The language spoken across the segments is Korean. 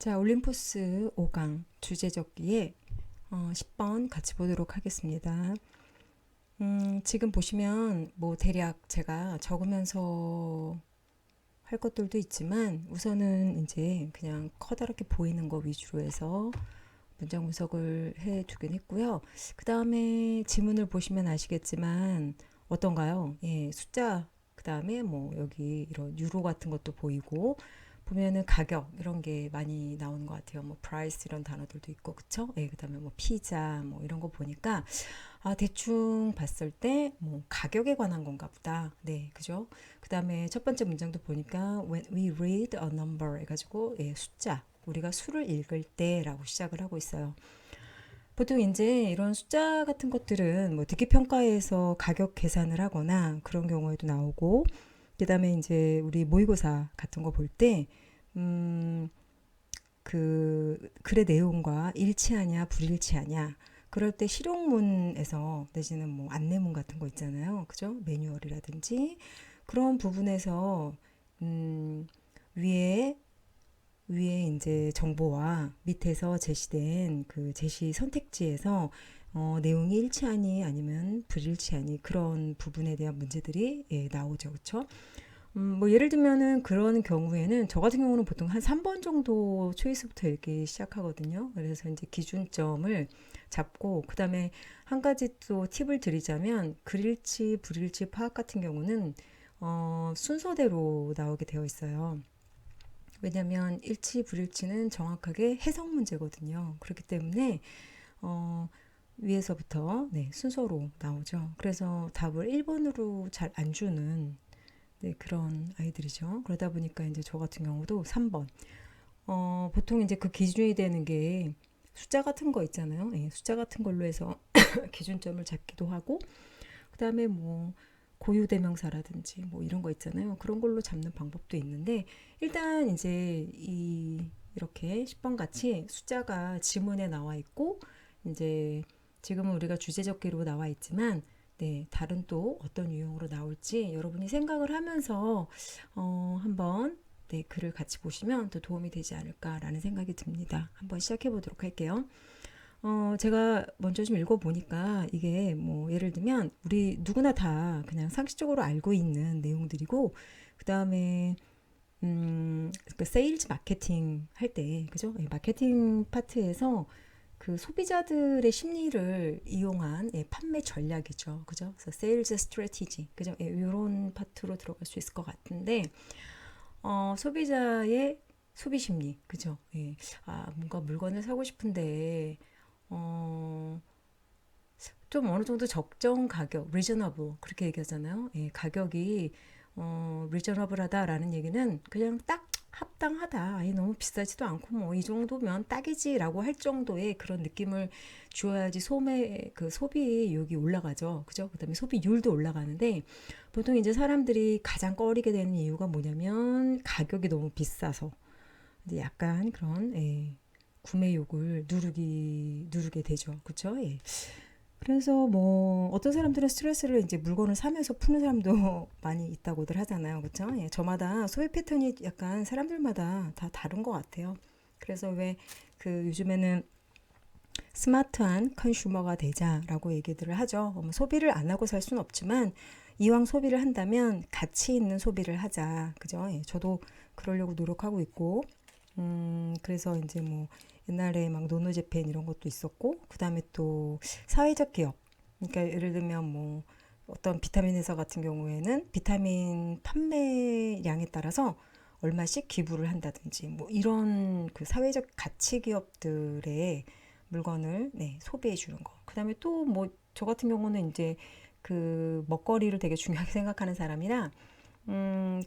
자, 올림포스 5강 주제적기에 10번 같이 보도록 하겠습니다. 지금 보시면 뭐 대략 제가 적으면서 할 것들도 있지만 우선은 이제 그냥 커다랗게 보이는 거 위주로 해서 문장 분석을 해 두긴 했고요. 그 다음에 지문을 보시면 아시겠지만 어떤가요? 예, 숫자, 그 다음에 뭐 여기 이런 유로 같은 것도 보이고 보면은 가격 이런 게 많이 나오는 것 같아요. 뭐 price 이런 단어들도 있고 그쵸? 예, 그다음에 뭐 피자 뭐 이런 거 보니까 아 대충 봤을 때 뭐 가격에 관한 건가 보다. 네, 그죠? 그다음에 첫 번째 문장도 보니까 when we read a number 해가지고 예, 숫자 우리가 수를 읽을 때라고 시작을 하고 있어요. 보통 이제 이런 숫자 같은 것들은 뭐 듣기 평가에서 가격 계산을 하거나 그런 경우에도 나오고 그다음에 이제 우리 모의고사 같은 거 볼 때 그 글의 내용과 일치하냐 불일치하냐 그럴 때 실용문에서 내지는 뭐 안내문 같은 거 있잖아요. 그죠? 매뉴얼이라든지 그런 부분에서 음, 위에 위에 이제 정보와 밑에서 제시된 그 제시 선택지에서 내용이 일치하니 아니면 불일치하니 그런 부분에 대한 문제들이 예, 나오죠. 그렇죠? 뭐 예를 들면은 그런 경우에는 저 같은 경우는 보통 한 3번 정도 초이스부터 읽기 시작하거든요. 그래서 이제 기준점을 잡고 그다음에 한 가지 또 팁을 드리자면 글일치, 불일치 파악 같은 경우는 순서대로 나오게 되어 있어요. 왜냐하면 일치, 불일치는 정확하게 해석 문제거든요. 그렇기 때문에 어, 위에서부터 네, 순서로 나오죠. 그래서 답을 1번으로 잘 안 주는 네, 그런 아이들이죠. 그러다 보니까 이제 저 같은 경우도 3번. 보통 이제 그 기준이 되는 게 숫자 같은 거 있잖아요. 예, 숫자 같은 걸로 해서 기준점을 잡기도 하고, 그 다음에 뭐 고유대명사라든지 뭐 이런 거 있잖아요. 그런 걸로 잡는 방법도 있는데, 일단 이제 이렇게 10번 같이 숫자가 지문에 나와 있고, 이제 지금은 우리가 주제적기로 나와 있지만, 네, 다른 또 어떤 유형으로 나올지 여러분이 생각을 하면서 한번 네, 글을 같이 보시면 또 도움이 되지 않을까라는 생각이 듭니다. 한번 시작해 보도록 할게요. 제가 먼저 좀 읽어보니까 이게 뭐 예를 들면 우리 누구나 다 그냥 상식적으로 알고 있는 내용들이고 그 다음에 그 세일즈 마케팅 할 때 그죠? 예, 마케팅 파트에서 그 소비자들의 심리를 이용한 예, 판매 전략이죠. 그죠? 그래서 세일즈 스트래티지 그죠? 예, 이런 파트로 들어갈 수 있을 것 같은데 소비자의 소비 심리 그죠? 예. 아, 뭔가 물건을 사고 싶은데 어, 좀 어느 정도 적정 가격, reasonable 그렇게 얘기하잖아요. 예, 가격이 reasonable하다라는 얘기는 그냥 딱 합당하다. 아니, 너무 비싸지도 않고 뭐 이 정도면 딱이지라고 할 정도의 그런 느낌을 주어야지 그 소비욕이 올라가죠. 그죠? 그다음에 소비율도 올라가는데 보통 이제 사람들이 가장 꺼리게 되는 이유가 뭐냐면 가격이 너무 비싸서 이제 약간 그런 예, 구매욕을 누르게 되죠. 그렇죠? 예. 그래서 뭐 어떤 사람들은 스트레스를 이제 물건을 사면서 푸는 사람도 많이 있다고들 하잖아요. 그렇죠? 예, 저마다 소비 패턴이 약간 사람들마다 다 다른 것 같아요. 그래서 왜 그 요즘에는 스마트한 컨슈머가 되자라고 얘기들을 하죠. 뭐 소비를 안 하고 살 수는 없지만 이왕 소비를 한다면 가치 있는 소비를 하자. 그죠? 예, 저도 그러려고 노력하고 있고 그래서 이제 뭐 옛날에 막 노노제팬 이런 것도 있었고, 그 다음에 또 사회적 기업. 그러니까 예를 들면 뭐 어떤 비타민 회사 같은 경우에는 비타민 판매량에 따라서 얼마씩 기부를 한다든지 뭐 이런 그 사회적 가치 기업들의 물건을 네, 소비해 주는 거. 그 다음에 또 뭐 저 같은 경우는 이제 그 먹거리를 되게 중요하게 생각하는 사람이라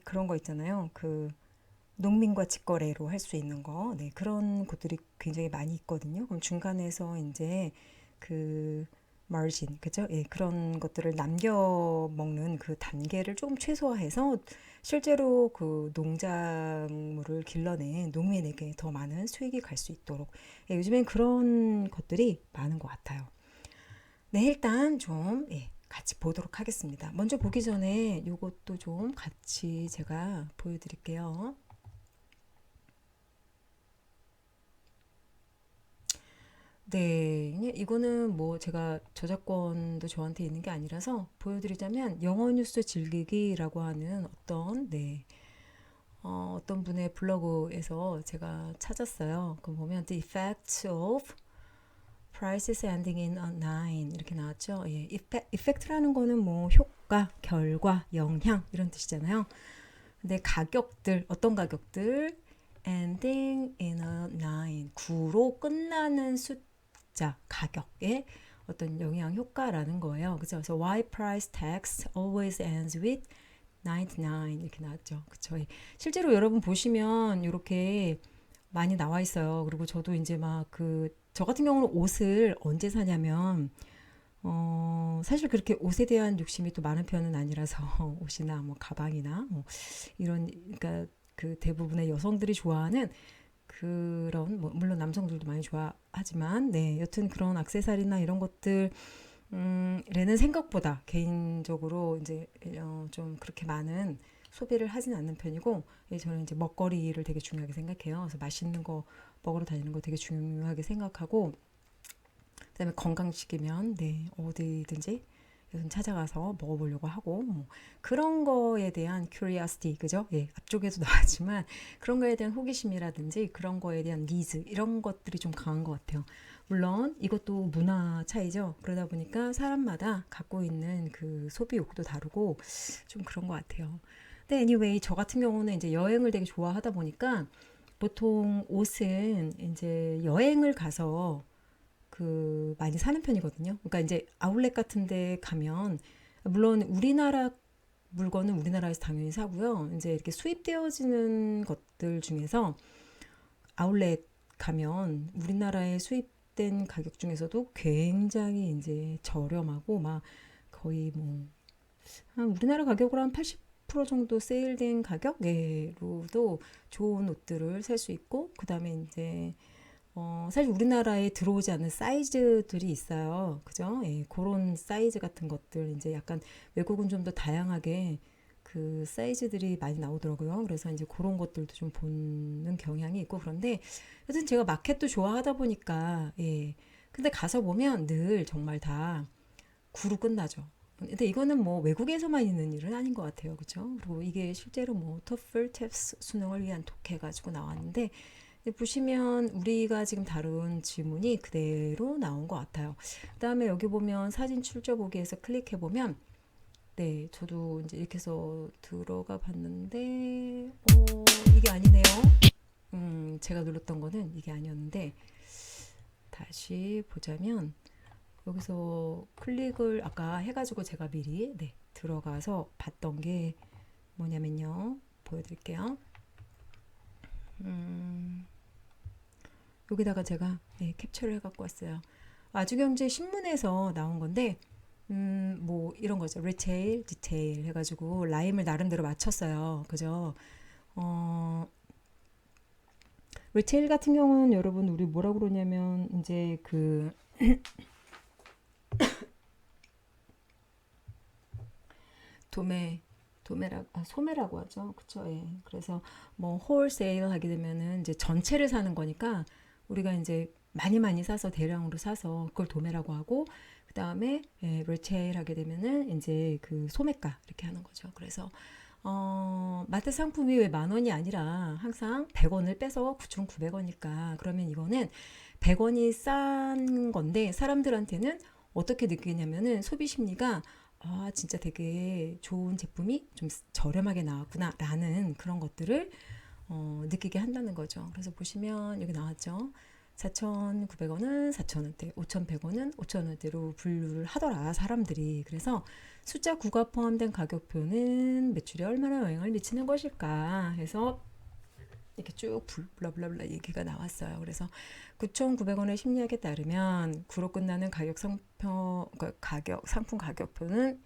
그런 거 있잖아요. 그 농민과 직거래로 할 수 있는 거, 네, 그런 곳들이 굉장히 많이 있거든요. 그럼 중간에서 이제 그 마진, 그죠? 예, 그런 것들을 남겨 먹는 그 단계를 조금 최소화해서 실제로 그 농작물을 길러낸 농민에게 더 많은 수익이 갈 수 있도록 예, 요즘엔 그런 것들이 많은 것 같아요. 네, 일단 좀 예, 같이 보도록 하겠습니다. 먼저 보기 전에 이것도 좀 같이 제가 보여드릴게요. 네, 이거는 뭐 제가 저작권도 저한테 있는 게 아니라서 보여드리자면 영어 뉴스 즐기기라고 하는 어떤 분의 블로그에서 제가 찾았어요. 그 보면 The Effects of Prices Ending in a Nine 이렇게 나왔죠. 예, 이펙트라는 거는 뭐 효과, 결과, 영향 이런 뜻이잖아요. 근데 가격들, 어떤 가격들? ending in a nine, 9로 끝나는 숫자, 가격의 어떤 영향 효과라는 거예요. 그죠? 그래서 why price tags always ends with 99 이렇게 나왔죠. 그쵸? 실제로 여러분 보시면 이렇게 많이 나와 있어요. 그리고 저도 이제 막 저 같은 경우는 옷을 언제 사냐면 사실 그렇게 옷에 대한 욕심이 또 많은 편은 아니라서 옷이나 뭐 가방이나 뭐 이런 그러니까 그 대부분의 여성들이 좋아하는 그런 뭐 물론 남성들도 많이 좋아하지만 네 여튼 그런 액세서리나 이런 것들 레는 생각보다 개인적으로 이제 좀 그렇게 많은 소비를 하진 않는 편이고 예, 저는 이제 먹거리를 되게 중요하게 생각해요. 그래서 맛있는 거 먹으러 다니는 거 되게 중요하게 생각하고 그다음에 건강식이면 네 어디든지 요즘 찾아가서 먹어보려고 하고 뭐 그런 거에 대한 curiosity 그죠? 예, 앞쪽에도 나왔지만 그런 거에 대한 호기심이라든지 그런 거에 대한 니즈 이런 것들이 좀 강한 것 같아요. 물론 이것도 문화 차이죠. 그러다 보니까 사람마다 갖고 있는 그 소비욕도 다르고 좀 그런 것 같아요. 근데 anyway 저 같은 경우는 이제 여행을 되게 좋아하다 보니까 보통 옷은 이제 여행을 가서 많이 사는 편이거든요. 그러니까 이제 아울렛 같은 데 가면 물론 우리나라 물건은 우리나라에서 당연히 사고요. 이제 이렇게 수입되어지는 것들 중에서 아울렛 가면 우리나라에 수입된 가격 중에서도 굉장히 이제 저렴하고 막 거의 뭐 한 우리나라 가격으로 한 80% 정도 세일된 가격으로도 좋은 옷들을 살 수 있고 그다음에 이제 사실 우리나라에 들어오지 않는 사이즈들이 있어요. 그죠? 예, 그런 사이즈 같은 것들, 이제 약간 외국은 좀 더 다양하게 그 사이즈들이 많이 나오더라고요. 그래서 이제 그런 것들도 좀 보는 경향이 있고 그런데 여튼 제가 마켓도 좋아하다 보니까 예. 근데 가서 보면 늘 정말 다 구로 끝나죠. 근데 이거는 뭐 외국에서만 있는 일은 아닌 것 같아요. 그죠? 그리고 이게 실제로 뭐 토플, 탭스 수능을 위한 독해가지고 나왔는데 보시면 우리가 지금 다룬 질문이 그대로 나온 것 같아요. 그 다음에 여기 보면 사진 출처 보기에서 클릭해 보면 네, 저도 이제 이렇게 해서 들어가 봤는데 이게 아니네요. 제가 눌렀던 거는 이게 아니었는데 다시 보자면 여기서 클릭을 아까 해가지고 제가 미리 네, 들어가서 봤던 게 뭐냐면요. 보여드릴게요. 여기다가 제가 네, 캡처를 해갖고 왔어요. 아주경제 신문에서 나온 건데 뭐 이런 거죠. 리테일, 디테일 해가지고 라임을 나름대로 맞췄어요. 그죠? 어, 리테일 같은 경우는 여러분 우리 뭐라 그러냐면 이제 도매 소매라고 하죠. 그쵸? 예. 그래서 뭐 홀세일 하게 되면은 이제 전체를 사는 거니까 우리가 이제 많이 많이 사서 대량으로 사서 그걸 도매라고 하고 그다음에 예, 리테일 하게 되면은 이제 그 소매가 이렇게 하는 거죠. 그래서 마트 상품이 왜 10,000원이 아니라 항상 100원을 빼서 9,900원일까? 그러면 이거는 100원이 싼 건데 사람들한테는 어떻게 느끼냐면은 소비 심리가 진짜 되게 좋은 제품이 좀 저렴하게 나왔구나 라는 그런 것들을 느끼게 한다는 거죠. 그래서 보시면 여기 나왔죠. 4,900원은 4,000원대, 5,100원은 5,000원대로 분류를 하더라, 사람들이. 그래서 숫자 9가 포함된 가격표는 매출에 얼마나 영향을 미치는 것일까 해서 이렇게 쭉 블라블라블라 얘기가 나왔어요. 그래서 9,900원의 심리학에 따르면 9로 끝나는 가격 상품 가격표는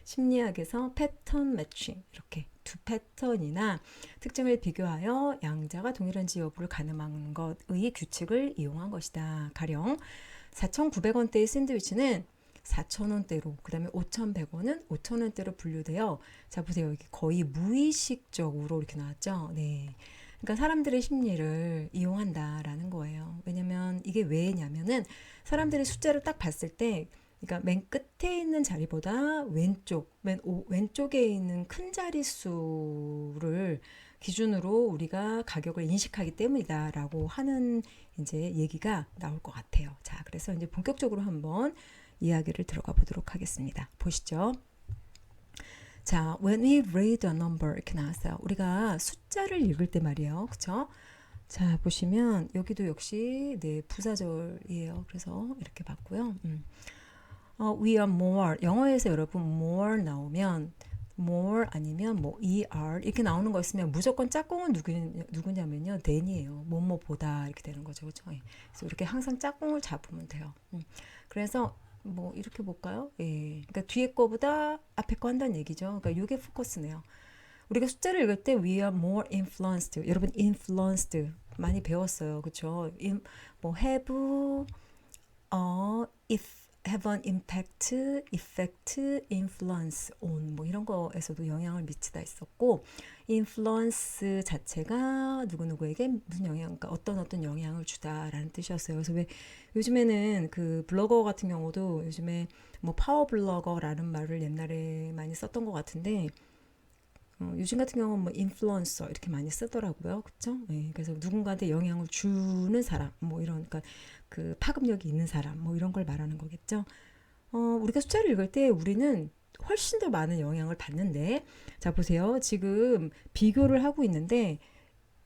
심리학에서 패턴 매칭 이렇게 두 패턴이나 특징을 비교하여 양자가 동일한지 여부를 가늠한 것의 규칙을 이용한 것이다. 가령 4,900원대의 샌드위치는 4,000원대로 그 다음에 5,100원은 5,000원대로 분류되어 자 보세요. 여기 거의 무의식적으로 이렇게 나왔죠. 네. 그러니까 사람들의 심리를 이용한다라는 거예요. 왜냐면 이게 왜냐면은 사람들이 숫자를 딱 봤을 때 그러니까 맨 끝에 있는 자리보다 왼쪽에 있는 큰 자릿수를 기준으로 우리가 가격을 인식하기 때문이다라고 하는 이제 얘기가 나올 것 같아요. 자, 그래서 이제 본격적으로 한번 이야기를 들어가 보도록 하겠습니다. 보시죠. 자, when we read a number 이렇게 나왔어요. 우리가 숫자를 읽을 때 말이에요. 그쵸? 자, 보시면 여기도 역시 네, 부사절이에요. 그래서 이렇게 봤고요. we are more. 영어에서 여러분 more 나오면 more 아니면 뭐 er 이렇게 나오는 거 있으면 무조건 짝꿍은 누구냐면요. than이에요. 뭐뭐보다 이렇게 되는 거죠. 그렇죠? 그래서 이렇게 항상 짝꿍을 잡으면 돼요. 그래서 뭐 이렇게 볼까요? 예. 그러니까 뒤에 거보다 앞에 거 한다는 얘기죠. 그러니까 이게 포커스네요. 우리가 숫자를 읽을 때 we are more influenced. 여러분 influenced 많이 배웠어요. 그렇죠? 뭐 have if have an impact, effect, influence on 뭐 이런 거에서도 영향을 미치다 있었고 influence 자체가 누구누구에게 무슨 영향, 그러니까 어떤 영향을 주다라는 뜻이었어요. 그래서 왜 요즘에는 그 블로거 같은 경우도 요즘에 뭐 파워 블로거라는 말을 옛날에 많이 썼던 것 같은데 요즘 같은 경우는 뭐 인플루언서 이렇게 많이 쓰더라고요. 그렇죠? 예, 그래서 누군가한테 영향을 주는 사람 뭐 이런 그러니까 그 파급력이 있는 사람 뭐 이런 걸 말하는 거겠죠. 우리가 숫자를 읽을 때 우리는 훨씬 더 많은 영향을 받는데 자 보세요. 지금 비교를 하고 있는데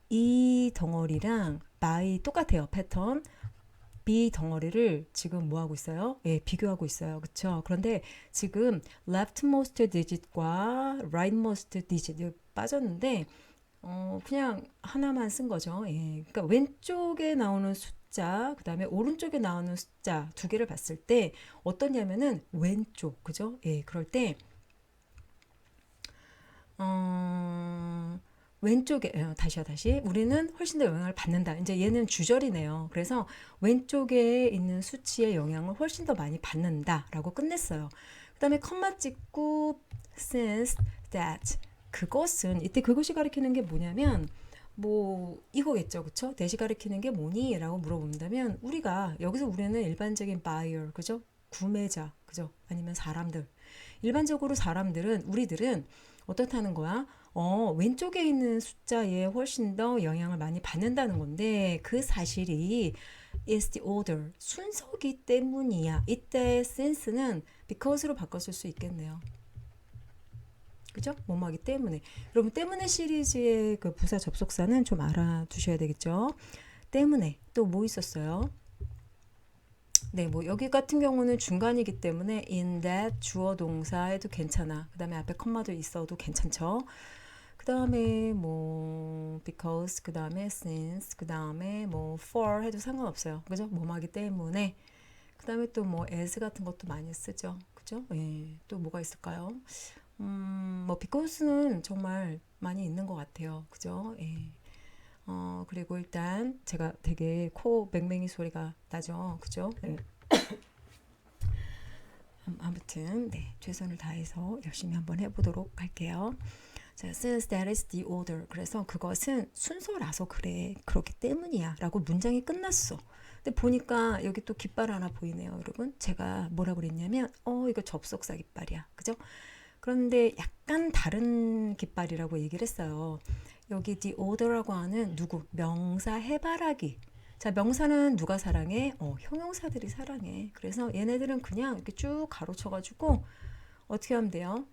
이 덩어리랑 by 똑같아요. 패턴. B 덩어리를 지금 뭐 하고 있어요? 예, 비교하고 있어요. 그렇죠? 그런데 지금 leftmost digit과 rightmost digit 빠졌는데 그냥 하나만 쓴 거죠. 예. 그러니까 왼쪽에 나오는 숫자, 그 다음에 오른쪽에 나오는 숫자 두 개를 봤을 때 어떠냐면은 왼쪽, 그죠? 예, 그럴 때 왼쪽에 다시 우리는 훨씬 더 영향을 받는다. 이제 얘는 주절이네요. 그래서 왼쪽에 있는 수치의 영향을 훨씬 더 많이 받는다라고 끝냈어요. 그다음에 컴마 찍고 since that 그것은 이때 그것이 가리키는 게 뭐냐면 뭐 이거겠죠, 그쵸? 대시 가리키는 게 뭐니?라고 물어본다면 우리가 여기서 우리는 일반적인 buyer, 그죠? 구매자, 그죠? 아니면 사람들. 일반적으로 우리들은 어떻다는 거야? 왼쪽에 있는 숫자에 훨씬 더 영향을 많이 받는다는 건데 그 사실이 is the order, 순서기 때문이야. 이때 sense는 because로 바꿨을 수 있겠네요. 그죠? 뭐뭐하기 때문에. 여러분 때문에 시리즈의 그 부사 접속사는 좀 알아두셔야 되겠죠? 때문에 또 뭐 있었어요? 네, 뭐 여기 같은 경우는 중간이기 때문에 in that 주어 동사에도 괜찮아. 그 다음에 앞에 컴마도 있어도 괜찮죠. 그 다음에 뭐 because, 그 다음에 since, 그 다음에 뭐 for 해도 상관없어요. 그죠? 뭐하기 때문에. 그 다음에 또 뭐 as 같은 것도 많이 쓰죠. 그죠? 예, 또 뭐가 있을까요? 뭐 because는 정말 많이 있는 것 같아요. 그죠? 예. 그리고 일단 제가 되게 코 맹맹이 소리가 나죠. 그죠? 네. 아무튼 네, 최선을 다해서 열심히 한번 해보도록 할게요. 자, since that is the order. 그래서 그것은 순서라서 그래. 그렇기 때문이야. 라고 문장이 끝났어. 근데 보니까 여기 또 깃발 하나 보이네요, 여러분. 제가 뭐라 그랬냐면 이거 접속사 깃발이야. 그죠? 그런데 약간 다른 깃발이라고 얘기를 했어요. 여기 the order라고 하는 누구? 명사 해바라기. 자, 명사는 누가 사랑해? 형용사들이 사랑해. 그래서 얘네들은 그냥 이렇게 쭉 가로쳐가지고 어떻게 하면 돼요?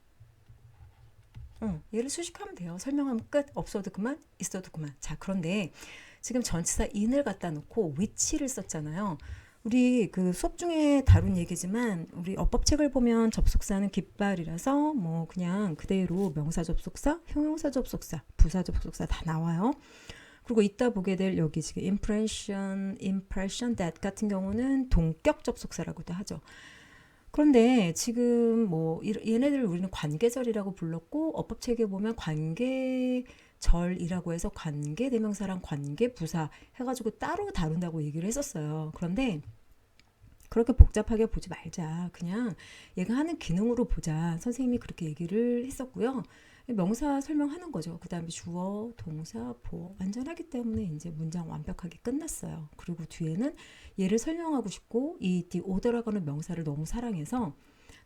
얘를 수식하면 돼요. 설명하면 끝. 없어도 그만, 있어도 그만. 자, 그런데 지금 전치사 in을 갖다 놓고 which를 썼잖아요. 우리 그 수업 중에 다룬 얘기지만 우리 어법책을 보면 접속사는 깃발이라서 뭐 그냥 그대로 명사 접속사, 형용사 접속사, 부사 접속사 다 나와요. 그리고 이따 보게 될 여기 지금 impression that 같은 경우는 동격 접속사라고도 하죠. 그런데 지금 뭐 얘네들 우리는 관계절이라고 불렀고 어법책에 보면 관계절이라고 해서 관계대명사랑 관계부사 해가지고 따로 다룬다고 얘기를 했었어요. 그런데 그렇게 복잡하게 보지 말자. 그냥 얘가 하는 기능으로 보자. 선생님이 그렇게 얘기를 했었고요. 명사 설명하는 거죠. 그 다음에 주어, 동사, 보어 완전하기 때문에 이제 문장 완벽하게 끝났어요. 그리고 뒤에는 얘를 설명하고 싶고 이 the order라고 하는 명사를 너무 사랑해서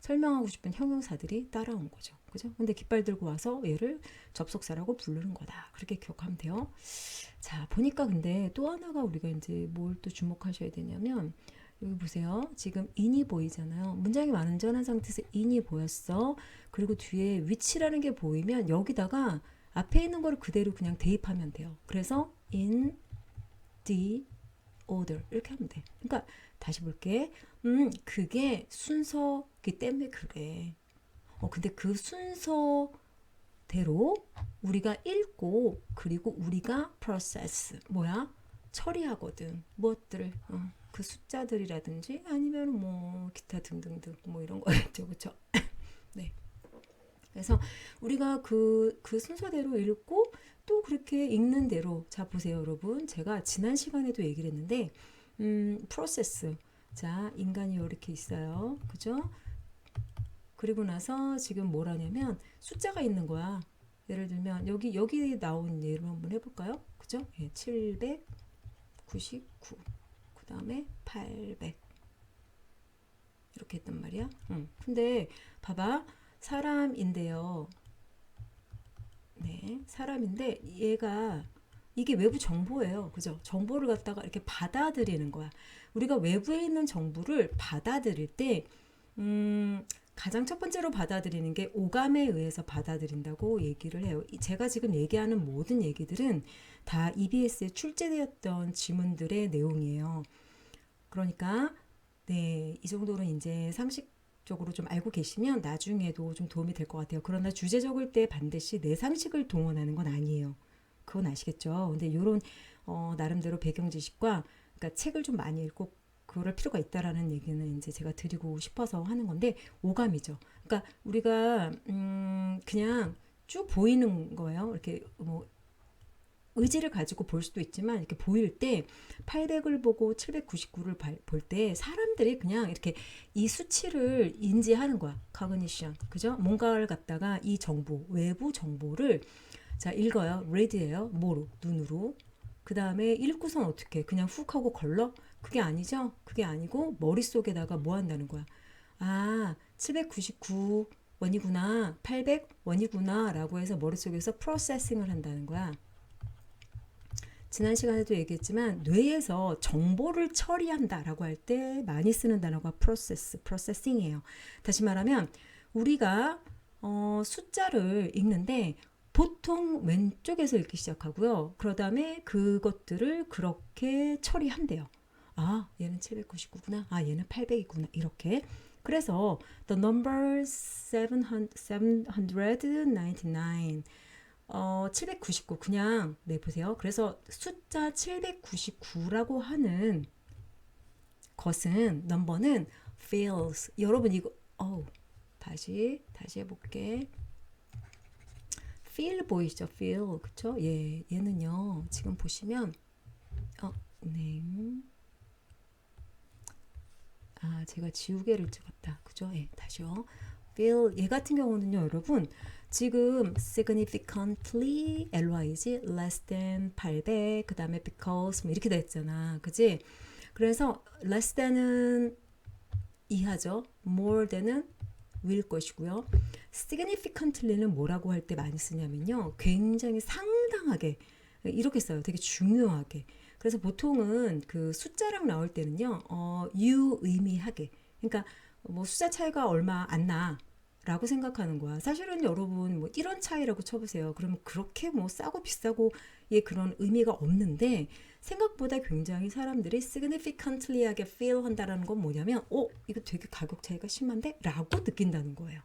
설명하고 싶은 형용사들이 따라온 거죠. 그죠? 근데 깃발 들고 와서 얘를 접속사라고 부르는 거다. 그렇게 기억하면 돼요. 자, 보니까 근데 또 하나가 우리가 이제 뭘 또 주목하셔야 되냐면 여기 보세요. 지금 in이 보이잖아요. 문장이 완전한 상태에서 in이 보였어. 그리고 뒤에 위치라는 게 보이면 여기다가 앞에 있는 거를 그대로 그냥 대입하면 돼요. 그래서 in the order 이렇게 하면 돼. 그러니까 다시 볼게. 그게 순서기 때문에 그래. 근데 그 순서대로 우리가 읽고 그리고 우리가 process 뭐야? 처리하거든. 무엇들을 그 숫자들이라든지 아니면 뭐 기타 등등등 뭐 이런 거겠죠, 그렇죠? 네. 그래서 우리가 그 순서대로 읽고 또 그렇게 읽는 대로 자 보세요, 여러분. 제가 지난 시간에도 얘기를 했는데 프로세스 자 인간이 이렇게 있어요, 그죠? 그리고 나서 지금 뭘 하냐면 숫자가 있는 거야. 예를 들면 여기 나온 예를 한번 해볼까요? 그죠? 예, 799 그 다음에 800 이렇게 했단 말이야. 근데 봐봐. 사람인데요. 네, 사람인데 얘가 이게 외부 정보예요. 그죠? 정보를 갖다가 이렇게 받아들이는 거야. 우리가 외부에 있는 정보를 받아들일 때 가장 첫 번째로 받아들이는 게 오감에 의해서 받아들인다고 얘기를 해요. 제가 지금 얘기하는 모든 얘기들은 다 EBS에 출제되었던 지문들의 내용이에요. 그러니까 네, 이 정도는 이제 상식적으로 좀 알고 계시면 나중에도 좀 도움이 될 것 같아요. 그러나 주제 적을 때 반드시 내 상식을 동원하는 건 아니에요. 그건 아시겠죠? 근데 이런 나름대로 배경 지식과 그러니까 책을 좀 많이 읽고 그럴 필요가 있다라는 얘기는 이제 제가 드리고 싶어서 하는 건데 오감이죠. 그러니까 우리가 그냥 쭉 보이는 거예요. 이렇게 뭐 의지를 가지고 볼 수도 있지만 이렇게 보일 때 800을 보고 799를 볼 때 사람들이 그냥 이렇게 이 수치를 인지하는 거야. cognition. 그죠? 뭔가를 갖다가 이 정보, 외부 정보를 자, 읽어요. read예요. 뭐로? 눈으로. 그 다음에 읽고선 어떻게? 그냥 훅 하고 걸러? 그게 아니죠? 그게 아니고 머릿속에다가 뭐 한다는 거야. 아, 799 원이구나. 800 원이구나. 라고 해서 머릿속에서 프로세싱을 한다는 거야. 지난 시간에도 얘기했지만 뇌에서 정보를 처리한다라고 할 때 많이 쓰는 단어가 프로세싱이에요. 다시 말하면 우리가 숫자를 읽는데 보통 왼쪽에서 읽기 시작하고요. 그 다음에 그것들을 그렇게 처리한대요. 아, 얘는 799구나. 아, 얘는 800이구나. 이렇게. 그래서 the number 799 799 그냥 내보세요. 그래서 숫자 799라고 하는 것은 넘버는 feels. 여러분 이거 다시 해볼게. feel 보이시죠? feel 그쵸? 예, 얘는요 지금 보시면 네. 아, 제가 지우개를 찍었다. 그죠? 예, 다시요. feel 얘 같은 경우는요, 여러분 지금 significantly ly지 less than 800 그 다음에 because 뭐 이렇게 됐잖아, 그지? 그래서 less than은 이하죠. more than은 will 것이고요. significantly는 뭐라고 할 때 많이 쓰냐면요, 굉장히 상당하게 이렇게 써요. 되게 중요하게. 그래서 보통은 그 숫자랑 나올 때는요, 유의미하게. 그러니까 뭐 숫자 차이가 얼마 안 나. 라고 생각하는 거야. 사실은 여러분 뭐 이런 차이라고 쳐보세요. 그러면 그렇게 뭐 싸고 비싸고 예 그런 의미가 없는데 생각보다 굉장히 사람들이 significantly하게 feel 한다라는 건 뭐냐면 이거 되게 가격 차이가 심한데? 라고 느낀다는 거예요.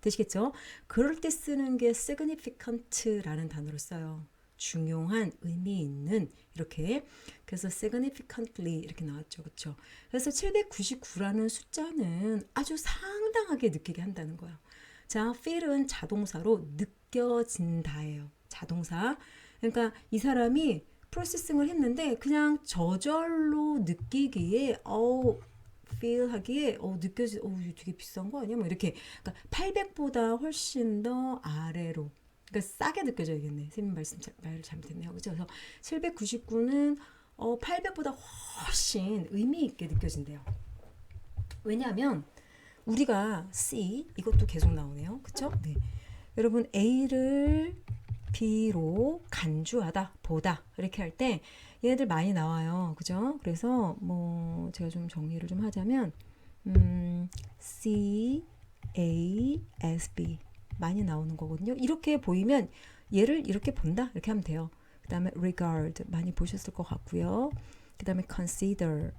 되시겠죠? 그럴 때 쓰는 게 significant라는 단어를 써요. 중요한, 의미 있는 이렇게. 그래서 significantly 이렇게 나왔죠. 그렇죠? 그래서 799라는 숫자는 아주 상당하게 느끼게 한다는 거예요. 자, feel은 자동사로 느껴진다예요. 자동사. 그러니까 이 사람이 프로세싱을 했는데 그냥 저절로 느끼기에 feel 하기에 이거 되게 비싼 거 아니야? 뭐 이렇게 그러니까 800보다 훨씬 더 아래로 그러니까 싸게 느껴져야겠네. 선생님 말 잘못했네요. 그죠? 그래서 799는 800보다 훨씬 의미 있게 느껴진대요. 왜냐하면 우리가 C 이것도 계속 나오네요. 그쵸? 네. 여러분 A를 B로 간주하다, 보다 이렇게 할 때 얘네들 많이 나와요. 그죠? 그래서 뭐 제가 좀 정리를 좀 하자면 C, A, S, B 많이 나오는 거거든요. 이렇게 보이면 얘를 이렇게 본다 이렇게 하면 돼요. 그 다음에 regard 많이 보셨을 것 같고요. 그 다음에 consider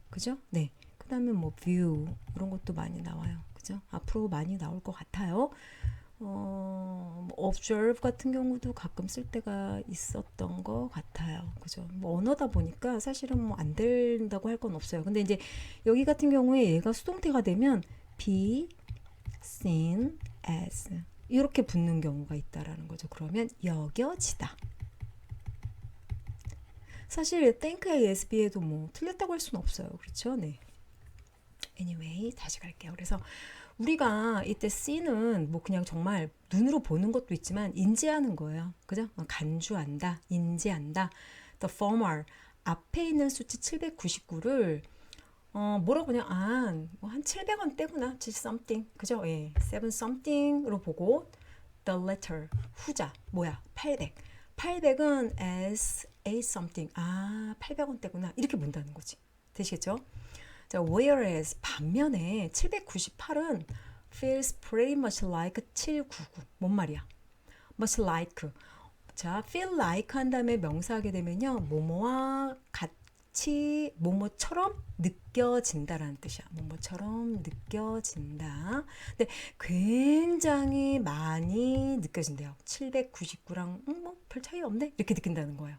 그죠? 네. 그 다음에 뭐 view 이런 것도 많이 나와요. 그죠? 앞으로 많이 나올 것 같아요. 뭐 observe 같은 경우도 가끔 쓸 때가 있었던 것 같아요. 그죠? 뭐 언어다 보니까 사실은 뭐 안 된다고 할 건 없어요. 근데 이제 여기 같은 경우에 얘가 수동태가 되면 be seen as 이렇게 붙는 경우가 있다라는 거죠. 그러면 여겨지다. 사실 think ASB에도 뭐 틀렸다고 할 수는 없어요. 그렇죠? 네. anyway 다시 갈게요. 그래서 우리가 이때 C는 뭐 그냥 정말 눈으로 보는 것도 있지만 인지하는 거예요. 그죠? 간주한다, 인지한다. The former 앞에 있는 수치 799를 뭐라고 그냥 한 700원대구나. 7 something. 그죠? 예. 7 something으로 보고 the latter 후자 뭐야? 800. 800은 as 8 something. 800원대구나. 이렇게 본다는 거지. 되시겠죠? 자, whereas 반면에 798은 feels pretty much like 799. 뭔 말이야? much like. 자, feel like 한 다음에 명사하게 되면요. 뭐뭐와 같이 뭐뭐처럼 느껴진다라는 뜻이야. 뭐뭐처럼 느껴진다. 근데 굉장히 많이 느껴진대요. 799랑 뭐 별 차이 없네. 이렇게 느낀다는 거예요.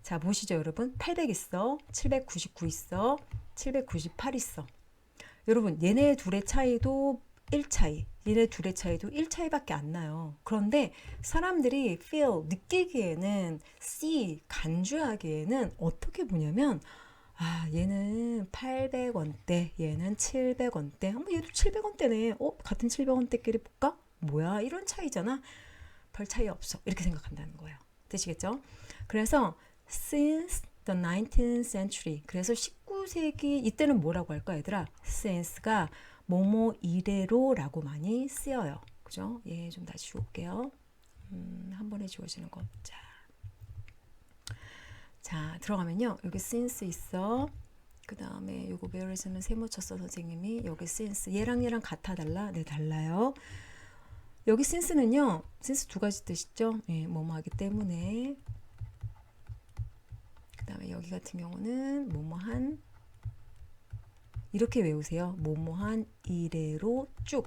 자, 보시죠, 여러분. 800 있어. 799 있어. 798 있어. 여러분, 얘네 둘의 차이도 1차이. 얘네 둘의 차이도 1차이밖에 안 나요. 그런데 사람들이 feel, 느끼기에는 see, 간주하기에는 어떻게 보냐면 얘는 800원대, 얘는 700원대. 얘도 700원대네. 같은 700원대끼리 볼까? 뭐야, 이런 차이잖아. 별 차이 없어. 이렇게 생각한다는 거예요. 되시겠죠? 그래서 since the 19th century. 그래서 19세기 이때는 뭐라고 할까 얘들아? since가 뭐뭐 이래로라고 많이 쓰여요. 그죠? 예, 좀 다시 지울게요. 한 번에 지워지는 거. 자, 들어가면요. 여기 since 있어. 그 다음에 요거 whereas는 세모 쳤어 선생님이. 여기 since 얘랑 같아 달라? 네, 달라요. 여기 since는요. since 두 가지 뜻이죠. 예, 뭐뭐 하기 때문에. 그 다음에 여기 같은 경우는 뭐뭐한 이렇게 외우세요. 뭐뭐한 이래로 쭉.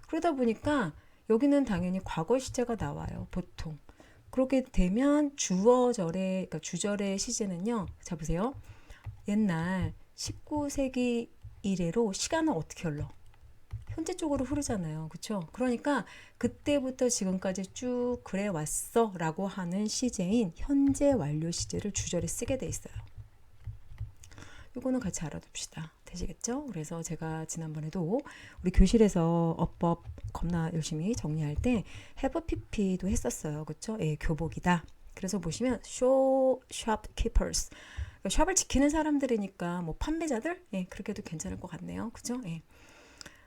그러다 보니까 여기는 당연히 과거 시제가 나와요. 보통. 그렇게 되면 주어절의 그러니까 주절의 시제는요. 자 보세요. 옛날 19세기 이래로 시간은 어떻게 흘러? 현재 쪽으로 흐르잖아요. 그렇죠? 그러니까 그때부터 지금까지 쭉 그래 왔어 라고 하는 시제인 현재 완료 시제를 주절에 쓰게 돼 있어요. 이거는 같이 알아둡시다. 되시겠죠? 그래서 제가 지난번에도 우리 교실에서 어법 겁나 열심히 정리할 때 have a pp도 했었어요. 그렇죠? 예, 교복이다. 그래서 보시면 show shopkeepers 샵을 지키는 사람들이니까 뭐 판매자들 예, 그렇게 해도 괜찮을 것 같네요. 그죠? 예.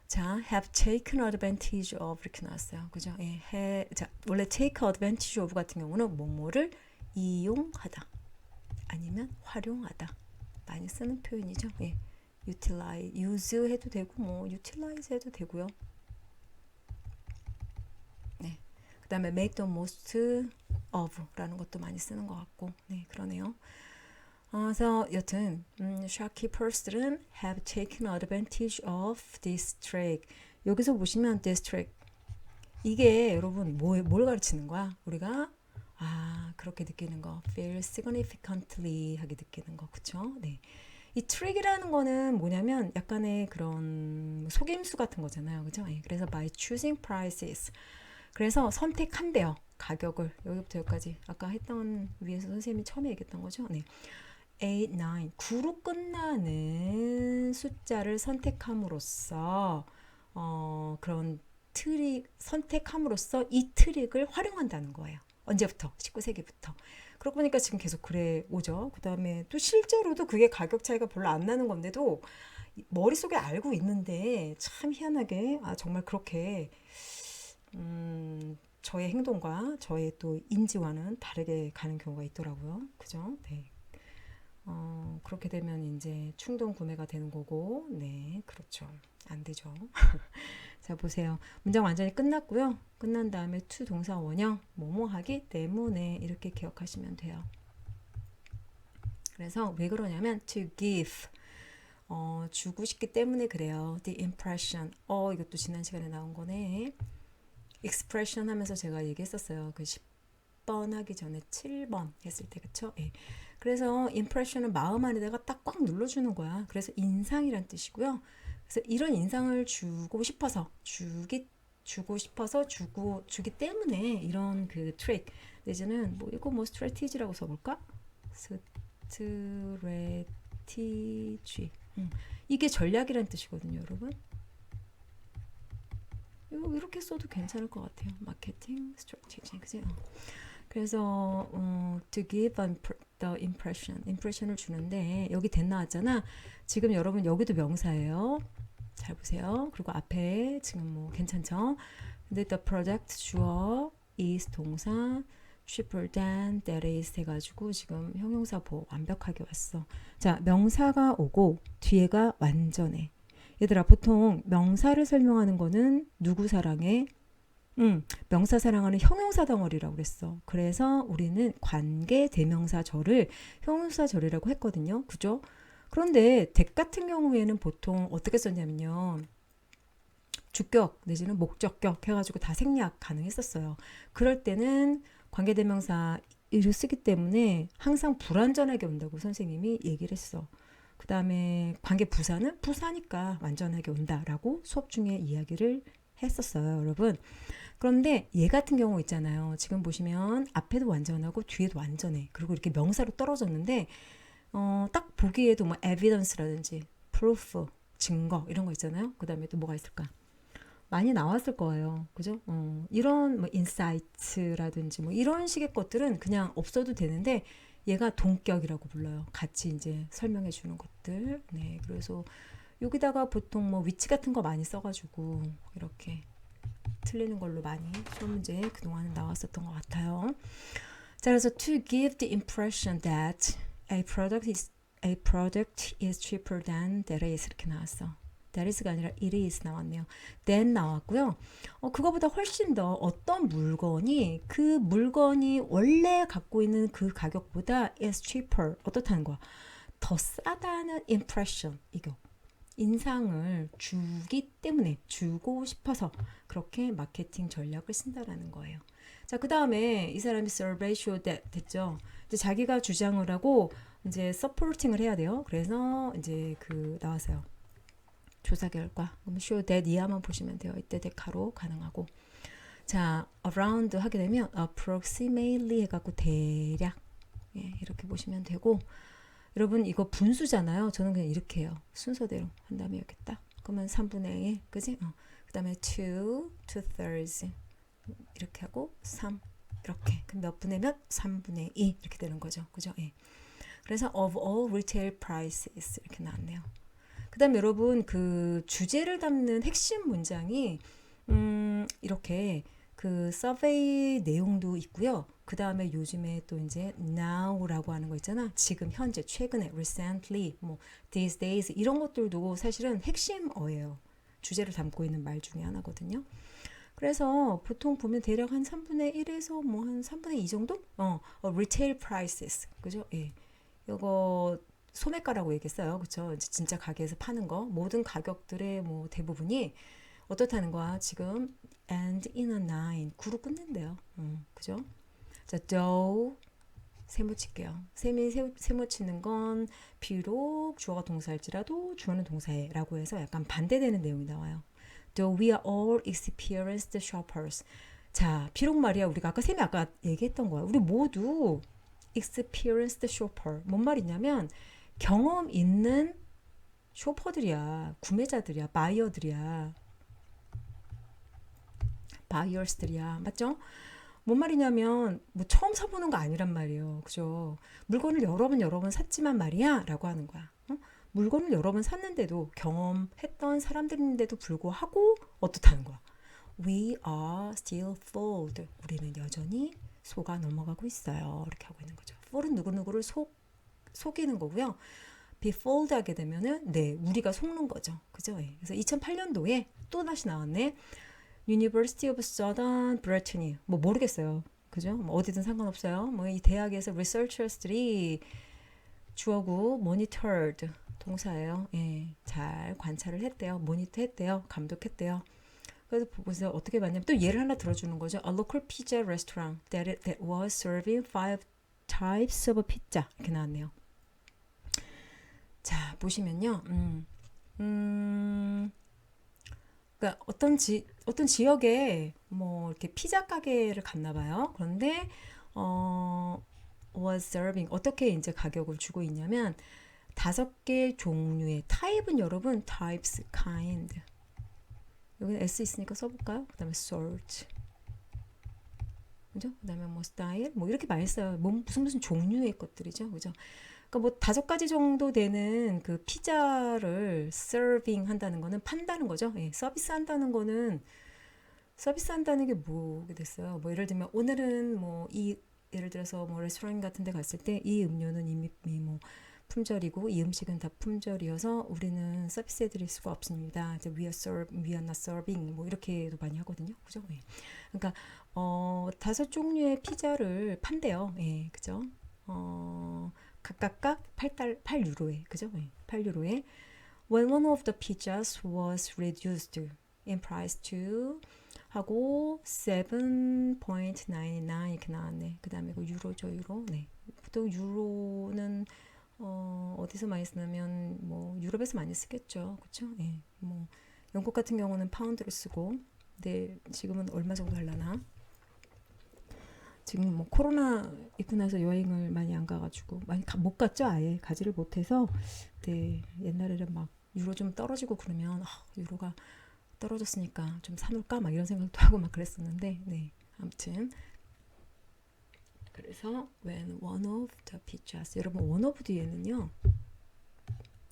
자, have taken advantage of 이렇게 나왔어요. 그죠? 예, 자, 원래 take advantage of 같은 경우는 뭐뭐를 이용하다 아니면 활용하다 많이 쓰는 표현이죠. 예. utilize, use 해도 되고 뭐 utilize 해도 되고요. 네. 그 다음에 make the most of 라는 것도 많이 쓰는 것 같고 네, 그러네요. 그래서 여튼 shopkeepers들은 have taken advantage of this trick. 여기서 보시면 this trick 이게 여러분 뭘 가르치는 거야? 우리가 그렇게 느끼는 거 feel significantly 하게 느끼는 거 그쵸? 네. 이 트릭이라는 거는 뭐냐면 약간의 그런 속임수 같은 거잖아요. 그죠? 네. 그래서 by choosing prices 그래서 선택한대요. 가격을 여기부터 여기까지 아까 했던 위에서 선생님이 처음에 얘기했던 거죠. 네. 8, 9, 9로 끝나는 숫자를 선택함으로써 그런 트릭 선택함으로써 이 트릭을 활용한다는 거예요. 언제부터? 19세기부터. 그러고 보니까 지금 계속 그래 오죠. 그 다음에 또 실제로도 그게 가격 차이가 별로 안 나는 건데도 머릿속에 알고 있는데 참 희한하게 정말 그렇게 저의 행동과 저의 또 인지와는 다르게 가는 경우가 있더라고요. 그죠? 네. 그렇게 되면 이제 충동 구매가 되는 거고, 네, 그렇죠. 안 되죠. 자, 보세요. 문장 완전히 끝났고요. 끝난 다음에 to 동사 원형, 뭐뭐 하기 때문에 이렇게 기억하시면 돼요. 그래서 왜 그러냐면 to give, 주고 싶기 때문에 그래요. the impression, 이것도 지난 시간에 나온 거네. expression 하면서 제가 얘기했었어요. 그 10번 하기 전에 7번 했을 때, 그쵸? 예. 그래서 impression은 마음 안에다가 딱 꽉 눌러주는 거야. 그래서 인상이란 뜻이고요. 그래서 이런 인상을 주고 싶어서 주기 때문에 이런 그 트릭 내지는 뭐 이거 뭐 스트레티지라고 써볼까? 스트레티지. 이게 전략이란 뜻이거든요, 여러분. 이거 이렇게 써도 괜찮을 것 같아요. 마케팅 스트래티지, 그죠? 그래서 to give the impression을 주는데 여기 that 나왔잖아. 지금 여러분 여기도 명사예요. 잘 보세요. 그리고 앞에 지금 뭐 괜찮죠? 근데 the product 주어 is 동사 cheaper than that is 해가지고 지금 형용사 보호 완벽하게 왔어. 자, 명사가 오고 뒤에가 완전해. 얘들아, 보통 명사를 설명하는 거는 누구 사랑해? 명사 사랑하는 형용사 덩어리라고 그랬어. 그래서 우리는 관계 대명사절을 형용사절이라고 했거든요. 그죠? 그런데 that 같은 경우에는 보통 어떻게 썼냐면요. 주격 내지는 목적격 해가지고 다 생략 가능했었어요. 그럴 때는 관계대명사를 쓰기 때문에 항상 불완전하게 온다고 선생님이 얘기를 했어. 그 다음에 관계부사는 부사니까 완전하게 온다라고 수업 중에 이야기를 했었어요, 여러분. 그런데 얘 같은 경우 있잖아요. 지금 보시면 앞에도 완전하고 뒤에도 완전해. 그리고 이렇게 명사로 떨어졌는데 딱 보기에도 뭐 evidence라든지 proof, 증거 이런 거 있잖아요. 그 다음에 또 뭐가 있을까? 많이 나왔을 거예요. 그죠? 이런 뭐 insight라든지 뭐 이런 식의 것들은 그냥 없어도 되는데 얘가 동격이라고 불러요. 같이 이제 설명해 주는 것들. 네, 그래서 여기다가 보통 뭐 위치 같은 거 많이 써가지고 이렇게 틀리는 걸로 많이 시험 문제 그동안 나왔었던 것 같아요. 자, 그래서 to give the impression that a product is cheaper than that is 이렇게 나왔어. that is가 아니라 it is 나왔네요. then 나왔고요. 그거보다 훨씬 더 어떤 물건이 그 물건이 원래 갖고 있는 그 가격보다 is cheaper 어떻다는 거야. 더 싸다는 impression 이거. 인상을 주기 때문에 주고 싶어서 그렇게 마케팅 전략을 쓴다라는 거예요. 자, 그 다음에 이 사람이 survey show that 됐죠. 이제 자기가 주장을 하고 이제 supporting을 해야 돼요. 그래서 이제 그 나왔어요. 조사 결과. 그럼 show that 이하만 보시면 돼요. 이때 데카로 가능하고. 자, around 하게 되면 approximately 해갖고 대략 이렇게 보시면 되고. 여러분 이거 분수잖아요. 저는 그냥 이렇게 해요. 순서대로 한 다음에 이렇게 딱. 그러면 3분의 1, 그지? 그 다음에 2thirds 이렇게 하고 3 이렇게. 그럼 몇 분의 몇? 3분의 2 이렇게 되는 거죠. 그죠? 예. 그래서 of all retail prices 이렇게 나왔네요. 그 다음에 여러분 그 주제를 담는 핵심 문장이 이렇게 그 서베이 내용도 있고요. 그 다음에 요즘에 또 이제 now라고 하는 거 있잖아. 지금 현재 최근에 recently 뭐 these days 이런 것들도 사실은 핵심어예요. 주제를 담고 있는 말 중에 하나거든요. 그래서 보통 보면 대략 한 3분의 1에서 뭐 한 3분의 2 정도? retail prices. 그죠? 예. 이거 소매가라고 얘기했어요. 그쵸? 진짜 가게에서 파는 거. 모든 가격들의 뭐 대부분이 어떻다는 거야? 지금 and in a nine 9로 끝낸대요. 그죠? 자, though 세모 칠게요. 세모 치는 건 비록 주어가 동사일지라도 주어는 동사해라고 해서 약간 반대되는 내용이 나와요. Though we are all experienced shoppers. 자, 비록 말이야 우리가 아까 쌤이 아까 얘기했던 거야. 우리 모두 experienced shopper. 뭔 말이냐면 경험 있는 쇼퍼들이야. 구매자들이야. 바이어들이야. 바이어스들이야. 맞죠? 뭔 말이냐면 뭐 처음 사보는 거 아니란 말이에요. 그죠? 물건을 여러 번 샀지만 말이야 라고 하는 거야. 어? 물건을 여러 번 샀는데도 경험했던 사람들인데도 불구하고 어떻다는 거야. We are still fooled. 우리는 여전히 속아 넘어가고 있어요. 이렇게 하고 있는 거죠. fool은 누구누구를 속이는 거고요. be fooled 하게 되면은 네, 우리가 속는 거죠. 그죠? 예. 그래서 2008년도에 또 다시 나왔네. University of Southern Brittany. 뭐 모르겠어요. 그죠? 뭐 어디든 상관없어요. 뭐 이 대학에서 researchers들이 주어구 monitored 동사예요. 예, 잘 관찰을 했대요. 모니터 했대요. 감독했대요. 그래서 보세요. 어떻게 봤냐면 또 예를 하나 들어주는 거죠. A local pizza restaurant that was serving 5 types of pizza. 이렇게 나왔네요. 자, 보시면요. 그러니까 어떤 지역에 뭐 이렇게 피자 가게를 갔나 봐요. 그런데 was serving 어떻게 이제 가격을 주고 있냐면 5개 종류의 타입은 여러분 types, kind. 여기는 S 있으니까 써볼까요? 그 다음에 sort. 그죠? 그 다음에 뭐 style. 뭐 이렇게 많이 써요. 뭐 무슨 종류의 것들이죠. 그죠? 그러니까 뭐 5가지 정도 되는 그 피자를 serving 한다는 거는 판다는 거죠. 예, 서비스 한다는 거는 서비스 한다는 게 뭐게 됐어요. 뭐 예를 들면 오늘은 뭐 이 예를 들어서 뭐 레스토랑 같은 데 갔을 때 이 음료는 이미 뭐 품절이고 이 음식은 다 품절이어서 우리는 서비스해 드릴 수가 없습니다. 이제 we are not serving 뭐 이렇게도 많이 하거든요. 그죠? 예. 그러니까 5종류의 피자를 판대요. 예, 그죠? 각각 8유로에 그죠? 네, 8유로에 When one of the pizzas was reduced in price to 하고 7.99 이렇게 나왔네. 그 다음에 그 유로죠, 유로. 네. 보통 유로는 어디서 많이 쓰냐면 뭐 유럽에서 많이 쓰겠죠, 그렇죠? 예. 뭐 영국 같은 경우는 파운드를 쓰고, 근데 지금은 얼마 정도 하려나? 지금 뭐 코로나 있고 나서 여행을 많이 안 가가지고 많이 못 갔죠. 아예 가지를 못해서. 네, 옛날에는 막 유로 좀 떨어지고 그러면 유로가 떨어졌으니까 좀 사놓을까 막 이런 생각도 하고 막 그랬었는데, 네, 아무튼 그래서 when one of the pizzas, 여러분 one of 뒤에는요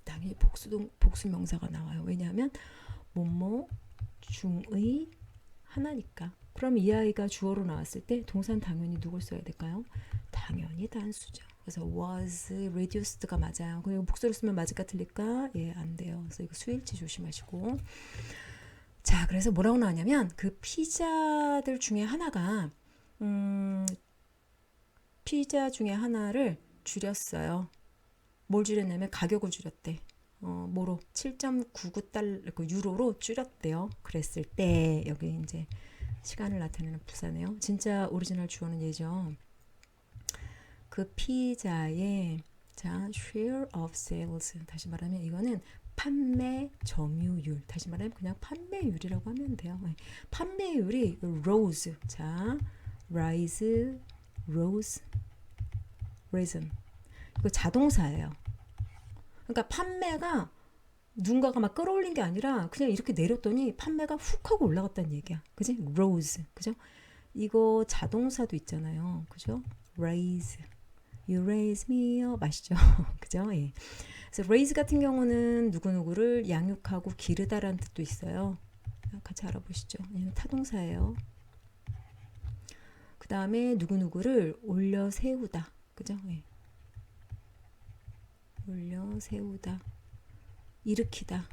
당연히 복수 명사가 나와요. 왜냐하면 뭐뭐 중의 하나니까. 그럼 이 아이가 주어로 나왔을 때 동사는 당연히 누굴 써야 될까요? 당연히 단수죠. 그래서 was reduced가 맞아요. 그리고 복수를 쓰면 맞을까 틀릴까? 예, 안 돼요. 그래서 이거 수일치 조심하시고. 자, 그래서 뭐라고 나왔냐면 그 피자들 중에 하나가 피자 중에 하나를 줄였어요. 뭘 줄였냐면 가격을 줄였대. 뭐로 7.99달러 그 유로로 줄였대요. 그랬을 때 여기 이제 시간을 나타내는 부사네요. 진짜 오리지널 주어는 얘죠. 그 피자의 자 share of sales, 다시 말하면 이거는 판매 점유율, 다시 말하면 그냥 판매율이라고 하면 돼요. 판매율이 rose, 자 rise, rose, risen, 이거 자동사예요. 그러니까 판매가 누군가가 막 끌어올린 게 아니라 그냥 이렇게 내렸더니 판매가 훅 하고 올라갔다는 얘기야. 그지? rose. 그죠? 이거 자동사도 있잖아요. 그죠? raise. You raise me up. 아시죠? 그죠? 예. 그래서 raise 같은 경우는 누구누구를 양육하고 기르다라는 뜻도 있어요. 같이 알아보시죠. 얘는 타동사예요. 그 다음에 누구누구를 올려 세우다. 그죠? 예. 올려 세우다. 일으키다.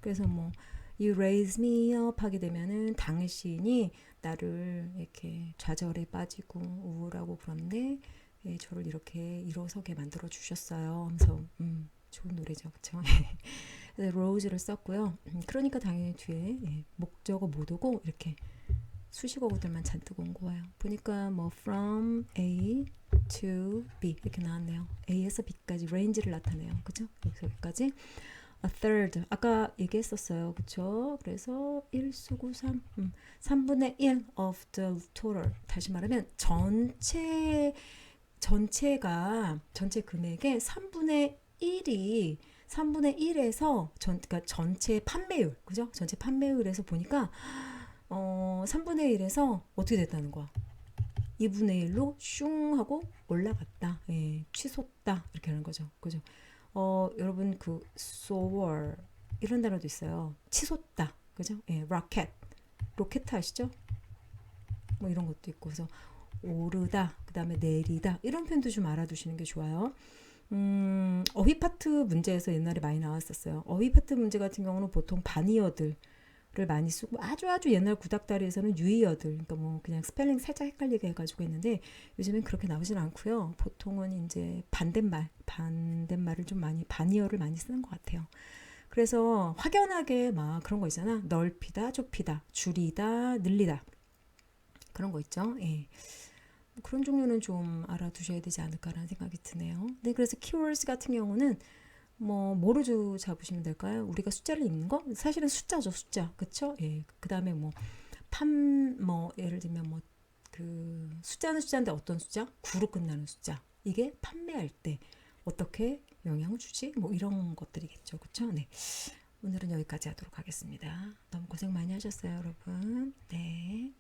그래서 뭐 you raise me up 하게 되면은 당신이 나를 이렇게 좌절에 빠지고 우울하고 그런데 예, 저를 이렇게 일어서게 만들어 주셨어요. 하면서 좋은 노래죠, 그렇죠? 그래서 rose를 썼고요. 그러니까 당연히 뒤에 예, 목적어 못 오고 이렇게 수식어구들만 잔뜩 온 거예요. 보니까 뭐 from A to B 이렇게 나왔네요. A에서 B까지 range를 나타내요. 그죠? 여기까지. A third 아까 얘기했었어요. 그쵸? 그래서 1수구 3 3분의 1 of the total, 다시 말하면 전체 전체 금액의 3분의 1에서 그러니까 전체 판매율, 그죠? 전체 판매율에서 보니까 3분의 1에서 어떻게 됐다는 거야? 2분의 1로 슝 하고 올라갔다. 예, 치솟다. 이렇게 하는 거죠. 그죠? 여러분 그 soar 이런 단어도 있어요. 치솟다. 그죠? 예, 로켓 아시죠? 뭐 이런 것도 있고. 그래서 오르다, 그 다음에 내리다 이런 표현도 좀 알아두시는 게 좋아요. 어휘 파트 문제에서 옛날에 많이 나왔었어요. 어휘 파트 문제 같은 경우는 보통 반이어들을 많이 쓰고 아주 옛날 구닥다리에서는 유의어들, 그러니까 뭐 그냥 스펠링 살짝 헷갈리게 해가지고 했는데 요즘엔 그렇게 나오진 않고요. 보통은 이제 반대말을 좀 많이 반이어를 많이 쓰는 것 같아요. 그래서 확연하게 막 그런 거 있잖아. 넓히다, 좁히다, 줄이다, 늘리다 그런 거 있죠. 예. 그런 종류는 좀 알아두셔야 되지 않을까라는 생각이 드네요. 네, 그래서 keywords 같은 경우는 뭐로 잡으시면 될까요? 우리가 숫자를 읽는 거? 사실은 숫자죠, 숫자. 그쵸? 예. 그 다음에 예를 들면 그 숫자는 숫자인데 어떤 숫자? 9로 끝나는 숫자. 이게 판매할 때 어떻게 영향을 주지? 뭐 이런 것들이겠죠. 그쵸? 네. 오늘은 여기까지 하도록 하겠습니다. 너무 고생 많이 하셨어요, 여러분. 네.